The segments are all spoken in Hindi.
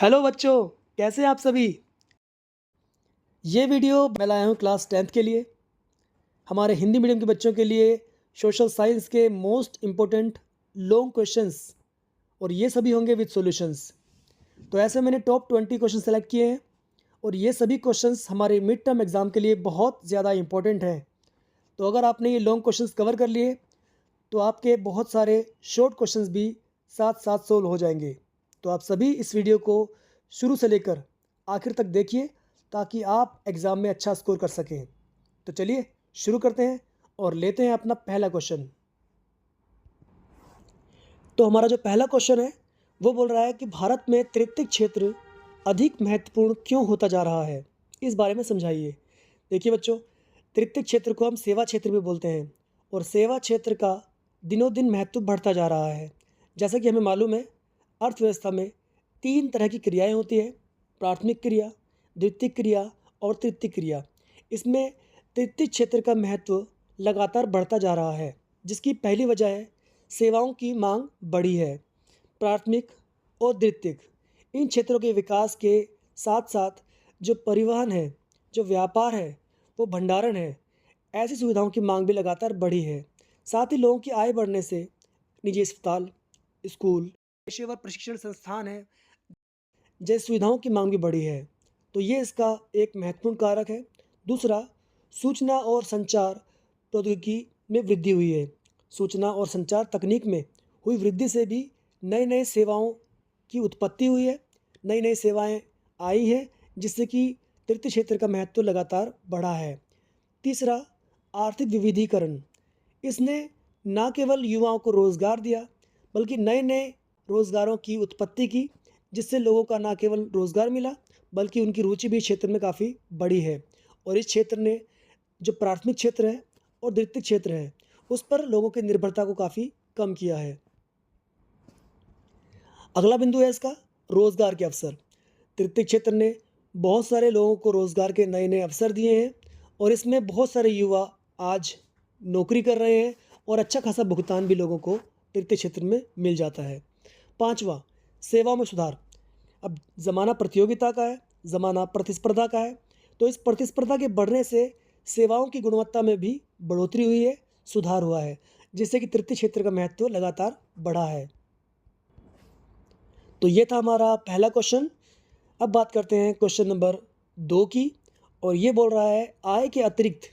हेलो बच्चों, कैसे हैं आप सभी। ये वीडियो मैं लाया हूँ क्लास 10th के लिए, हमारे हिंदी मीडियम के बच्चों के लिए सोशल साइंस के मोस्ट इम्पोर्टेंट लॉन्ग क्वेश्चंस, और ये सभी होंगे विद सॉल्यूशंस। तो ऐसे मैंने टॉप 20 क्वेश्चन सेलेक्ट किए हैं और ये सभी क्वेश्चंस हमारे मिड टर्म एग्ज़ाम के लिए बहुत ज़्यादा इंपॉर्टेंट हैं। तो अगर आपने ये लॉन्ग क्वेश्चंस कवर कर लिए तो आपके बहुत सारे शॉर्ट क्वेश्चंस भी साथ साथ सोल्व हो जाएंगे। तो आप सभी इस वीडियो को शुरू से लेकर आखिर तक देखिए ताकि आप एग्ज़ाम में अच्छा स्कोर कर सकें। तो चलिए शुरू करते हैं और लेते हैं अपना पहला क्वेश्चन। तो हमारा जो पहला क्वेश्चन है वो बोल रहा है कि भारत में तृतीयक क्षेत्र अधिक महत्वपूर्ण क्यों होता जा रहा है, इस बारे में समझाइए। देखिए बच्चों, तृतीयक क्षेत्र को हम सेवा क्षेत्र भी बोलते हैं और सेवा क्षेत्र का दिनों दिन महत्व बढ़ता जा रहा है। जैसा कि हमें मालूम है, अर्थव्यवस्था में 3 तरह की क्रियाएं होती है: प्राथमिक क्रिया, द्वितीयक क्रिया और तृतीयक क्रिया। इसमें तृतीयक क्षेत्र का महत्व लगातार बढ़ता जा रहा है, जिसकी पहली वजह है सेवाओं की मांग बढ़ी है। प्राथमिक और द्वितीयक इन क्षेत्रों के विकास के साथ साथ जो परिवहन है, जो व्यापार है, वो भंडारण है, ऐसी सुविधाओं की मांग भी लगातार बढ़ी है। साथ ही लोगों की आय बढ़ने से निजी अस्पताल, स्कूल, पेशेवर प्रशिक्षण संस्थान है, जैसी सुविधाओं की मांग भी बढ़ी है। तो ये इसका एक महत्वपूर्ण कारक है। दूसरा, सूचना और संचार प्रौद्योगिकी में वृद्धि हुई है। सूचना और संचार तकनीक में हुई वृद्धि से भी नई नई सेवाओं की उत्पत्ति हुई है, नई नई सेवाएं आई हैं, जिससे कि तृतीय क्षेत्र का महत्व लगातार बढ़ा है। तीसरा, आर्थिक विविधीकरण। इसने न केवल युवाओं को रोज़गार दिया बल्कि नए नए रोज़गारों की उत्पत्ति की, जिससे लोगों का न केवल रोज़गार मिला बल्कि उनकी रुचि भी क्षेत्र में काफ़ी बढ़ी है। और इस क्षेत्र ने जो प्राथमिक क्षेत्र है और द्वितीयक क्षेत्र है उस पर लोगों की निर्भरता को काफ़ी कम किया है। अगला बिंदु है इसका रोज़गार के अवसर। तृतीयक क्षेत्र ने बहुत सारे लोगों को रोज़गार के नए नए अवसर दिए हैं और इसमें बहुत सारे युवा आज नौकरी कर रहे हैं और अच्छा खासा भुगतान भी लोगों को तृतीय क्षेत्र में मिल जाता है। पाँचवा, सेवाओं में सुधार। अब ज़माना प्रतियोगिता का है, ज़माना प्रतिस्पर्धा का है, तो इस प्रतिस्पर्धा के बढ़ने से सेवाओं की गुणवत्ता में भी बढ़ोतरी हुई है, सुधार हुआ है, जिससे कि तृतीय क्षेत्र का महत्व लगातार बढ़ा है। तो ये था हमारा पहला क्वेश्चन। अब बात करते हैं क्वेश्चन नंबर 2 की, और ये बोल रहा है आय के अतिरिक्त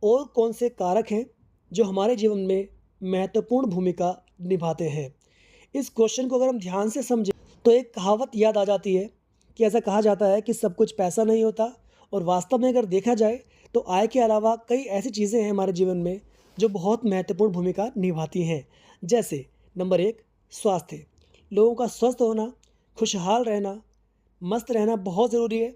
और कौन से कारक हैं जो हमारे जीवन में महत्वपूर्ण भूमिका निभाते हैं। इस क्वेश्चन को अगर हम ध्यान से समझें तो एक कहावत याद आ जाती है कि ऐसा कहा जाता है कि सब कुछ पैसा नहीं होता, और वास्तव में अगर देखा जाए तो आय के अलावा कई ऐसी चीज़ें हैं हमारे जीवन में जो बहुत महत्वपूर्ण भूमिका निभाती हैं। जैसे नंबर 1, स्वास्थ्य। लोगों का स्वस्थ होना, खुशहाल रहना, मस्त रहना बहुत ज़रूरी है,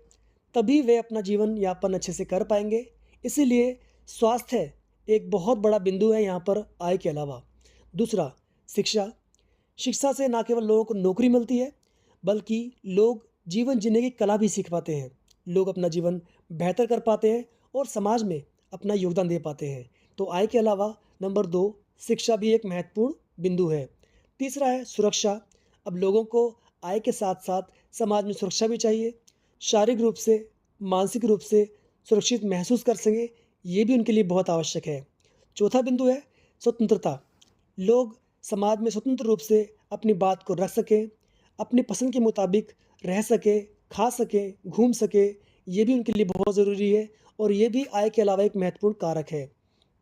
तभी वे अपना जीवन यापन अच्छे से कर पाएंगे। इसीलिए स्वास्थ्य एक बहुत बड़ा बिंदु है यहाँ पर आय के अलावा। दूसरा, शिक्षा। शिक्षा से ना केवल लोगों को नौकरी मिलती है बल्कि लोग जीवन जीने की कला भी सीख पाते हैं। लोग अपना जीवन बेहतर कर पाते हैं और समाज में अपना योगदान दे पाते हैं। तो आय के अलावा नंबर 2, शिक्षा भी एक महत्वपूर्ण बिंदु है। तीसरा है सुरक्षा। अब लोगों को आय के साथ साथ समाज में सुरक्षा भी चाहिए। शारीरिक रूप से, मानसिक रूप से सुरक्षित महसूस कर सकें, ये भी उनके लिए बहुत आवश्यक है। चौथा बिंदु है स्वतंत्रता। लोग समाज में स्वतंत्र रूप से अपनी बात को रख सकें, अपनी पसंद के मुताबिक रह सकें, खा सकें, घूम सकें, ये भी उनके लिए बहुत ज़रूरी है और ये भी आय के अलावा एक महत्वपूर्ण कारक है।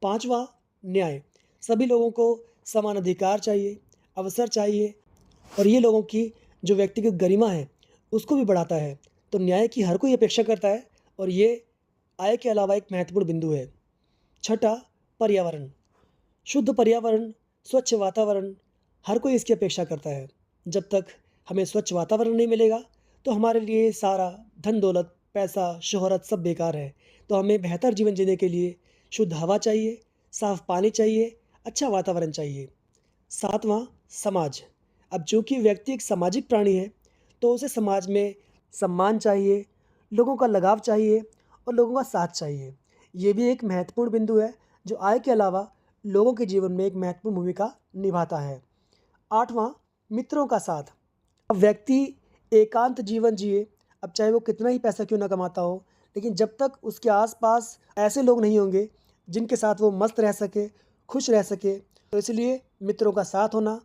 पाँचवा, न्याय। सभी लोगों को समान अधिकार चाहिए, अवसर चाहिए, और ये लोगों की जो व्यक्तिगत गरिमा है उसको भी बढ़ाता है। तो न्याय की हर कोई अपेक्षा करता है और ये आय के अलावा एक महत्वपूर्ण बिंदु है। छठा, पर्यावरण। शुद्ध पर्यावरण, स्वच्छ वातावरण, हर कोई इसकी अपेक्षा करता है। जब तक हमें स्वच्छ वातावरण नहीं मिलेगा तो हमारे लिए सारा धन दौलत, पैसा, शोहरत सब बेकार है। तो हमें बेहतर जीवन जीने के लिए शुद्ध हवा चाहिए, साफ़ पानी चाहिए, अच्छा वातावरण चाहिए। सातवां, समाज। अब चूँकि व्यक्ति एक सामाजिक प्राणी है तो उसे समाज में सम्मान चाहिए, लोगों का लगाव चाहिए और लोगों का साथ चाहिए। ये भी एक महत्वपूर्ण बिंदु है जो आय के अलावा लोगों के जीवन में एक महत्वपूर्ण भूमिका निभाता है। आठवां, मित्रों का साथ। अब व्यक्ति एकांत जीवन जिए। अब चाहे वो कितना ही पैसा क्यों ना कमाता हो, लेकिन जब तक उसके आसपास ऐसे लोग नहीं होंगे जिनके साथ वो मस्त रह सके, खुश रह सके, तो इसलिए मित्रों का साथ होना,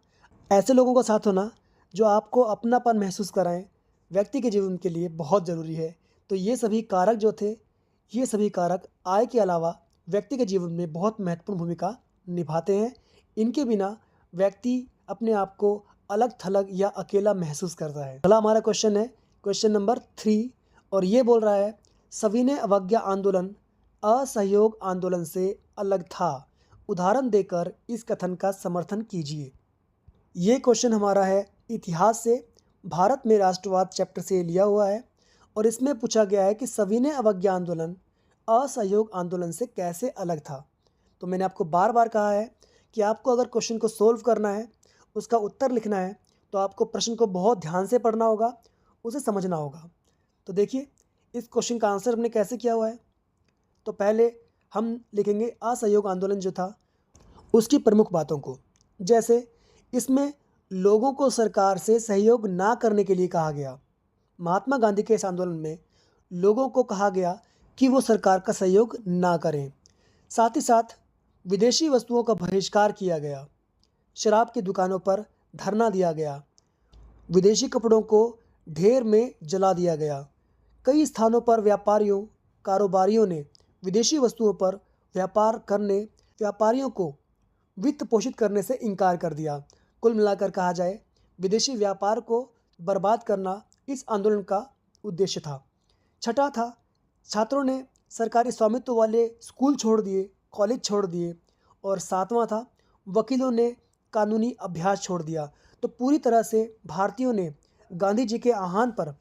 ऐसे लोगों का साथ होना जो आपको अपनापन महसूस कराएं, व्यक्ति के जीवन के लिए बहुत ज़रूरी है। तो ये सभी कारक जो थे, ये सभी कारक आय के अलावा व्यक्ति के जीवन में बहुत महत्वपूर्ण भूमिका निभाते हैं। इनके बिना व्यक्ति अपने आप को अलग-थलग या अकेला महसूस करता है। अगला हमारा क्वेश्चन है क्वेश्चन नंबर 3, और ये बोल रहा है सविनय अवज्ञा आंदोलन असहयोग आंदोलन से अलग था। उदाहरण देकर इस कथन का समर्थन कीजिए। ये क्वेश्चन हमारा है इतिहास से, भारत में राष्ट्रवाद चैप्टर से लिया हुआ है, और इसमें पूछा गया है कि सविनय अवज्ञा आंदोलन असहयोग आंदोलन से कैसे अलग था। तो मैंने आपको बार बार कहा है कि आपको अगर क्वेश्चन को सोल्व करना है, उसका उत्तर लिखना है, तो आपको प्रश्न को बहुत ध्यान से पढ़ना होगा, उसे समझना होगा। तो देखिए इस क्वेश्चन का आंसर हमने कैसे किया हुआ है। तो पहले हम लिखेंगे असहयोग आंदोलन जो था उसकी प्रमुख बातों को। जैसे इसमें लोगों को सरकार से सहयोग ना करने के लिए कहा गया। महात्मा गांधी के इस आंदोलन में लोगों को कहा गया कि वो सरकार का सहयोग ना करें। साथ ही साथ विदेशी वस्तुओं का बहिष्कार किया गया, शराब की दुकानों पर धरना दिया गया, विदेशी कपड़ों को ढेर में जला दिया गया। कई स्थानों पर व्यापारियों, कारोबारियों ने विदेशी वस्तुओं पर व्यापार करने व्यापारियों को वित्त पोषित करने से इनकार कर दिया। कुल मिलाकर कहा जाए, विदेशी व्यापार को बर्बाद करना इस आंदोलन का उद्देश्य था। छठा था, छात्रों ने सरकारी स्वामित्व वाले स्कूल छोड़ दिए, कॉलेज छोड़ दिए। और सातवां था, वकीलों ने कानूनी अभ्यास छोड़ दिया। तो पूरी तरह से भारतीयों ने गांधी जी के आह्वान पर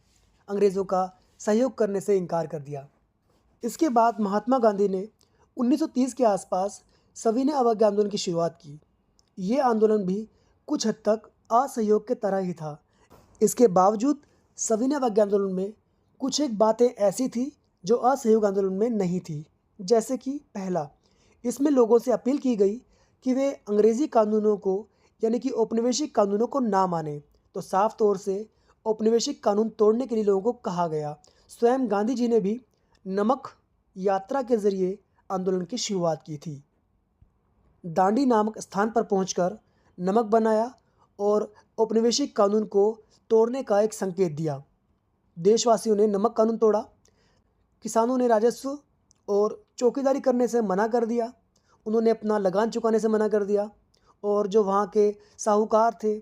अंग्रेज़ों का सहयोग करने से इनकार कर दिया। इसके बाद महात्मा गांधी ने 1930 के आसपास सविनय अवज्ञा आंदोलन की शुरुआत की। ये आंदोलन भी कुछ हद तक असहयोग के तरह ही था। इसके बावजूद सविनय अवज्ञा आंदोलन में कुछ एक बातें ऐसी थी जो असहयोग आंदोलन में नहीं थी। जैसे कि पहला, इसमें लोगों से अपील की गई कि वे अंग्रेज़ी कानूनों को यानी कि औपनिवेशिक कानूनों को ना मानें। तो साफ तौर से औपनिवेशिक कानून तोड़ने के लिए लोगों को कहा गया। स्वयं गांधी जी ने भी नमक यात्रा के जरिए आंदोलन की शुरुआत की थी। दांडी नामक स्थान पर पहुंचकर नमक बनाया और औपनिवेशिक कानून को तोड़ने का एक संकेत दिया। देशवासियों ने नमक कानून तोड़ा, किसानों ने राजस्व और चौकीदारी करने से मना कर दिया, उन्होंने अपना लगान चुकाने से मना कर दिया, और जो वहाँ के साहूकार थे,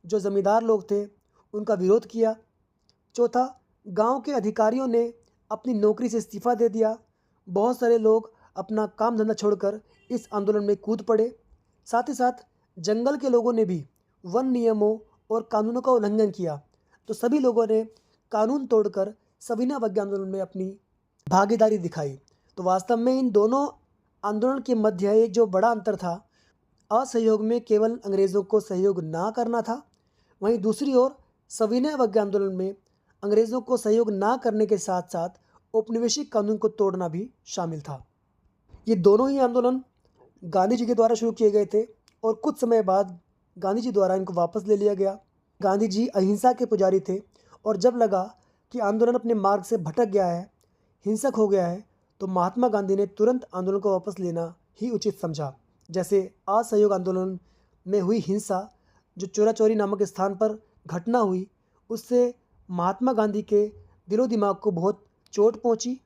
जो ज़मींदार लोग थे, उनका विरोध किया। चौथा, गांव के अधिकारियों ने अपनी नौकरी से इस्तीफ़ा दे दिया। बहुत सारे लोग अपना काम धंधा छोड़कर इस आंदोलन में कूद पड़े। साथ ही साथ जंगल के लोगों ने भी वन नियमों और कानूनों का उल्लंघन किया। तो सभी लोगों ने कानून तोड़कर सविनय अवज्ञा आंदोलन में अपनी भागीदारी दिखाई। तो वास्तव में इन दोनों आंदोलन के मध्य एक जो बड़ा अंतर था, असहयोग में केवल अंग्रेज़ों को सहयोग ना करना था, वहीं दूसरी ओर सविनय अवज्ञा आंदोलन में अंग्रेज़ों को सहयोग ना करने के साथ साथ औपनिवेशिक कानून को तोड़ना भी शामिल था। ये दोनों ही आंदोलन गांधी जी के द्वारा शुरू किए गए थे, और कुछ समय बाद गांधी जी द्वारा इनको वापस ले लिया गया। गांधी जी अहिंसा के पुजारी थे, और जब लगा कि आंदोलन अपने मार्ग से भटक गया है, हिंसक हो गया है, तो महात्मा गांधी ने तुरंत आंदोलन को वापस लेना ही उचित समझा। जैसे असहयोग आंदोलन में हुई हिंसा, जो चोरा चोरी नामक स्थान पर घटना हुई, उससे महात्मा गांधी के दिलो दिमाग को बहुत चोट पहुंची,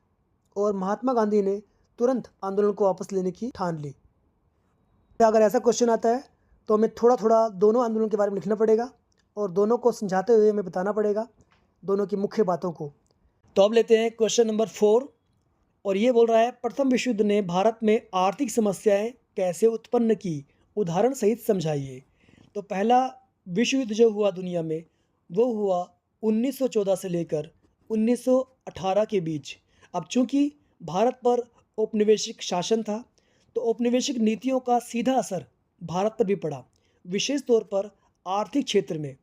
और महात्मा गांधी ने तुरंत आंदोलन को वापस लेने की ठान ली। अगर ऐसा क्वेश्चन आता है तो हमें थोड़ा थोड़ा दोनों आंदोलन के बारे में लिखना पड़ेगा, और दोनों को समझाते हुए हमें बताना पड़ेगा दोनों की मुख्य बातों को। तो अब लेते हैं क्वेश्चन नंबर 4, और ये बोल रहा है प्रथम विश्व युद्ध ने भारत में आर्थिक समस्याएं कैसे उत्पन्न की, उदाहरण सहित समझाइए। तो पहला विश्व युद्ध जो हुआ दुनिया में, वो हुआ 1914 से लेकर 1918 के बीच। अब चूंकि भारत पर औपनिवेशिक शासन था, तो औपनिवेशिक नीतियों का सीधा असर भारत पर भी पड़ा। विशेष तौर पर आर्थिक क्षेत्र में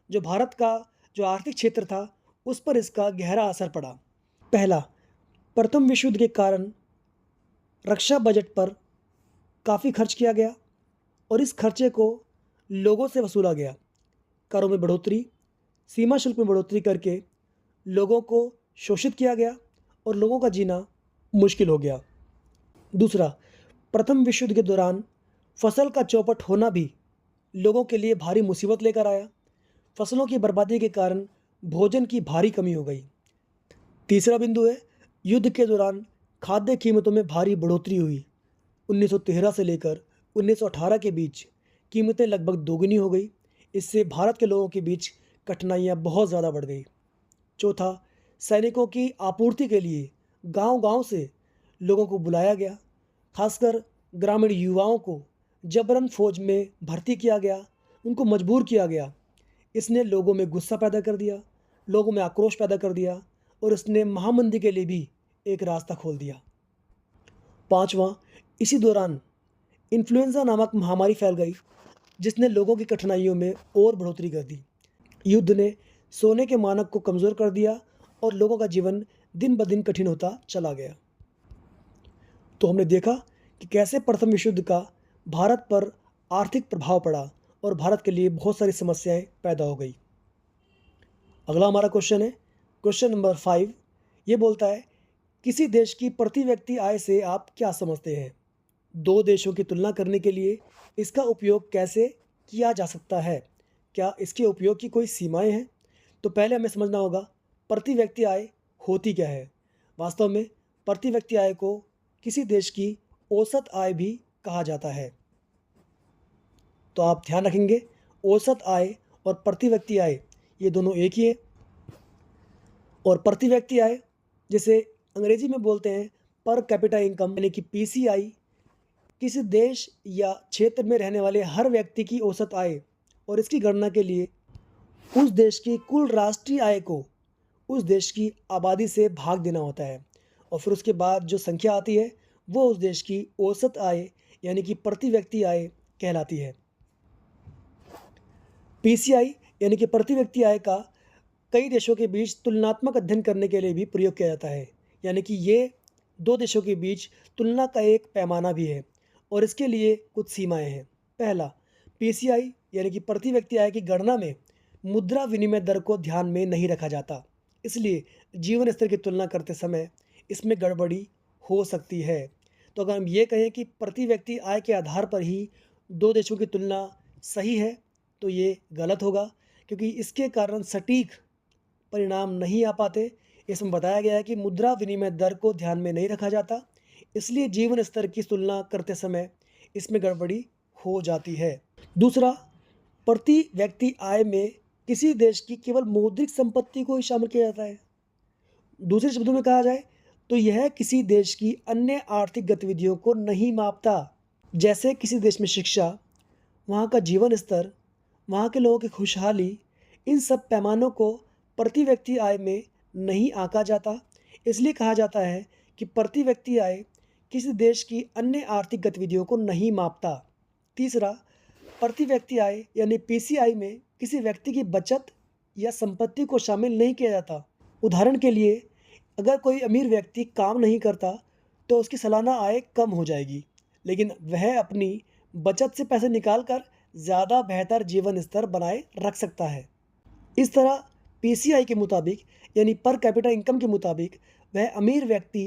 जो भारत का जो आर्थिक क्षेत्र था, उस पर इसका गहरा असर पड़ा। पहला, प्रथम विश्व युद्ध के कारण रक्षा बजट पर काफ़ी खर्च किया गया, और इस खर्चे को लोगों से वसूला गया। करों में बढ़ोतरी, सीमा शुल्क में बढ़ोतरी करके लोगों को शोषित किया गया और लोगों का जीना मुश्किल हो गया। दूसरा, प्रथम विश्व युद्ध के दौरान फसल का चौपट होना भी लोगों के लिए भारी मुसीबत लेकर आया। फसलों की बर्बादी के कारण भोजन की भारी कमी हो गई। तीसरा बिंदु है, युद्ध के दौरान खाद्य कीमतों में भारी बढ़ोतरी हुई। 1913 से लेकर 1918 के बीच कीमतें लगभग दोगुनी हो गई। इससे भारत के लोगों के बीच कठिनाइयाँ बहुत ज़्यादा बढ़ गई। चौथा, सैनिकों की आपूर्ति के लिए गांव-गांव से लोगों को बुलाया गया। खासकर ग्रामीण युवाओं को जबरन फौज में भर्ती किया गया, उनको मजबूर किया गया। इसने लोगों में गुस्सा पैदा कर दिया, लोगों में आक्रोश पैदा कर दिया और इसने महामंदी के लिए भी एक रास्ता खोल दिया। पांचवा, इसी दौरान इन्फ्लुएंजा नामक महामारी फैल गई, जिसने लोगों की कठिनाइयों में और बढ़ोतरी कर दी। युद्ध ने सोने के मानक को कमज़ोर कर दिया और लोगों का जीवन दिन ब दिन कठिन होता चला गया। तो हमने देखा कि कैसे प्रथम विश्व युद्ध का भारत पर आर्थिक प्रभाव पड़ा और भारत के लिए बहुत सारी समस्याएं पैदा हो गई। अगला हमारा क्वेश्चन है, क्वेश्चन नंबर 5। ये बोलता है, किसी देश की प्रति व्यक्ति आय से आप क्या समझते हैं? दो देशों की तुलना करने के लिए इसका उपयोग कैसे किया जा सकता है? क्या इसके उपयोग की कोई सीमाएं हैं? तो पहले हमें समझना होगा प्रति व्यक्ति आय होती क्या है। वास्तव में प्रति व्यक्ति आय को किसी देश की औसत आय भी कहा जाता है। तो आप ध्यान रखेंगे, औसत आय और प्रति व्यक्ति आय ये दोनों एक ही है। और प्रति व्यक्ति आय, जिसे अंग्रेजी में बोलते हैं पर कैपिटा इनकम यानी कि पीसीआई, किसी देश या क्षेत्र में रहने वाले हर व्यक्ति की औसत आय और इसकी गणना के लिए उस देश की कुल राष्ट्रीय आय को उस देश की आबादी से भाग देना होता है और फिर उसके बाद जो संख्या आती है वो उस देश की औसत आय यानी कि प्रति व्यक्ति आय कहलाती है। पीसीआई यानी कि प्रति व्यक्ति आय का कई देशों के बीच तुलनात्मक अध्ययन करने के लिए भी प्रयोग किया जाता है, यानी कि ये दो देशों के बीच तुलना का एक पैमाना भी है और इसके लिए कुछ सीमाएं हैं। पहला, पीसीआई यानी कि प्रति व्यक्ति आय की गणना में मुद्रा विनिमय दर को ध्यान में नहीं रखा जाता, इसलिए जीवन स्तर की तुलना करते समय इसमें गड़बड़ी हो सकती है। तो अगर हम ये कहें कि प्रति व्यक्ति आय के आधार पर ही दो देशों की तुलना सही है तो ये गलत होगा, क्योंकि इसके कारण सटीक परिणाम नहीं आ पाते। इसमें बताया गया है कि मुद्रा विनिमय दर को ध्यान में नहीं रखा जाता, इसलिए जीवन स्तर की तुलना करते समय इसमें गड़बड़ी हो जाती है। दूसरा, प्रति व्यक्ति आय में किसी देश की केवल मौद्रिक संपत्ति को ही शामिल किया जाता है। दूसरे शब्दों में कहा जाए तो यह किसी देश की अन्य आर्थिक गतिविधियों को नहीं मापता, जैसे किसी देश में शिक्षा, वहाँ का जीवन स्तर, वहाँ के लोगों की खुशहाली, इन सब पैमानों को प्रति व्यक्ति आय में नहीं आंका जाता। इसलिए कहा जाता है कि प्रति व्यक्ति आय किसी देश की अन्य आर्थिक गतिविधियों को नहीं मापता। तीसरा, प्रति व्यक्ति आय यानी पीसीआई में किसी व्यक्ति की बचत या संपत्ति को शामिल नहीं किया जाता। उदाहरण के लिए, अगर कोई अमीर व्यक्ति काम नहीं करता तो उसकी सालाना आय कम हो जाएगी, लेकिन वह अपनी बचत से पैसे निकालकर ज़्यादा बेहतर जीवन स्तर बनाए रख सकता है। इस तरह पीसीआई के मुताबिक यानी पर कैपिटा इनकम के मुताबिक वह अमीर व्यक्ति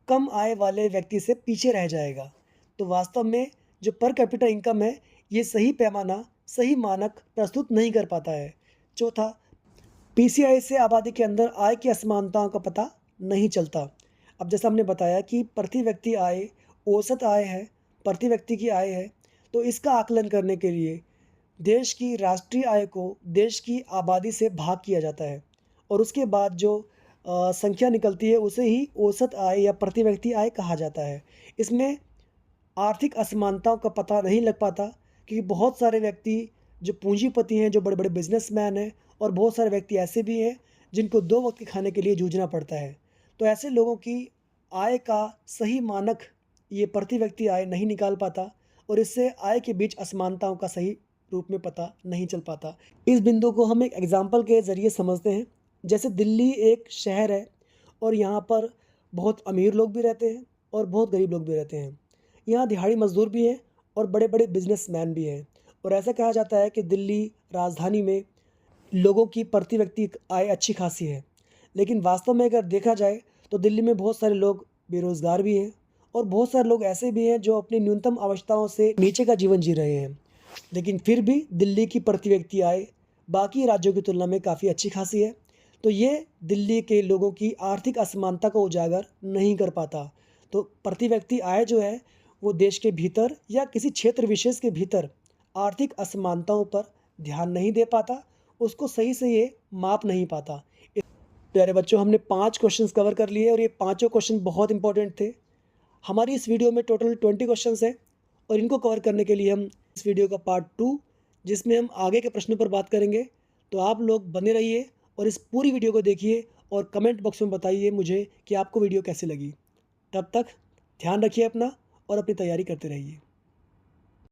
कम आय वाले व्यक्ति से पीछे रह जाएगा। तो वास्तव में जो पर कैपिटा इनकम है ये सही पैमाना, सही मानक प्रस्तुत नहीं कर पाता है। चौथा, पीसीआई से आबादी के अंदर आय की असमानताओं का पता नहीं चलता। अब जैसा हमने बताया कि प्रति व्यक्ति आय औसत आय है, प्रति व्यक्ति की आय है, तो इसका आकलन करने के लिए देश की राष्ट्रीय आय को देश की आबादी से भाग किया जाता है और उसके बाद जो संख्या निकलती है उसे ही औसत आय या प्रति व्यक्ति आय कहा जाता है। इसमें आर्थिक असमानताओं का पता नहीं लग पाता, क्योंकि बहुत सारे व्यक्ति जो पूंजीपति हैं, जो बड़े बड़े बिजनेसमैन हैं, और बहुत सारे व्यक्ति ऐसे भी हैं जिनको दो वक्त के खाने के लिए जूझना पड़ता है। तो ऐसे लोगों की आय का सही मानक ये प्रति व्यक्ति आय नहीं निकाल पाता और इससे आय के बीच असमानताओं का सही रूप में पता नहीं चल पाता। इस बिंदु को हम एक एग्जाम्पल के ज़रिए समझते हैं। जैसे दिल्ली एक शहर है और यहाँ पर बहुत अमीर लोग भी रहते हैं और बहुत गरीब लोग भी रहते हैं। यहाँ दिहाड़ी मजदूर भी हैं और बड़े बड़े बिजनेसमैन भी हैं। और ऐसा कहा जाता है कि दिल्ली राजधानी में लोगों की प्रति व्यक्ति आय अच्छी खासी है, लेकिन वास्तव में अगर देखा जाए तो दिल्ली में बहुत सारे लोग बेरोज़गार भी हैं और बहुत सारे लोग ऐसे भी हैं जो अपनी न्यूनतम आवश्यकताओं से नीचे का जीवन जी रहे हैं। लेकिन फिर भी दिल्ली की प्रति व्यक्ति आय बाकी राज्यों की तुलना में काफ़ी अच्छी खासी है। तो ये दिल्ली के लोगों की आर्थिक असमानता को उजागर नहीं कर पाता। तो प्रति व्यक्ति आय जो है वो देश के भीतर या किसी क्षेत्र विशेष के भीतर आर्थिक असमानताओं पर ध्यान नहीं दे पाता, उसको सही से ये माप नहीं पाता। प्यारे बच्चों, हमने 5 क्वेश्चंस कवर कर लिए और ये पाँचों क्वेश्चन बहुत इंपॉर्टेंट थे। हमारी इस वीडियो में टोटल 20 क्वेश्चंस हैं और इनको कवर करने के लिए हम इस वीडियो का पार्ट 2 जिसमें हम आगे के प्रश्नों पर बात करेंगे। तो आप लोग बने रहिए और इस पूरी वीडियो को देखिए और कमेंट बॉक्स में बताइए मुझे कि आपको वीडियो कैसी लगी। तब तक ध्यान रखिए अपना और अपनी तैयारी करते रहिए।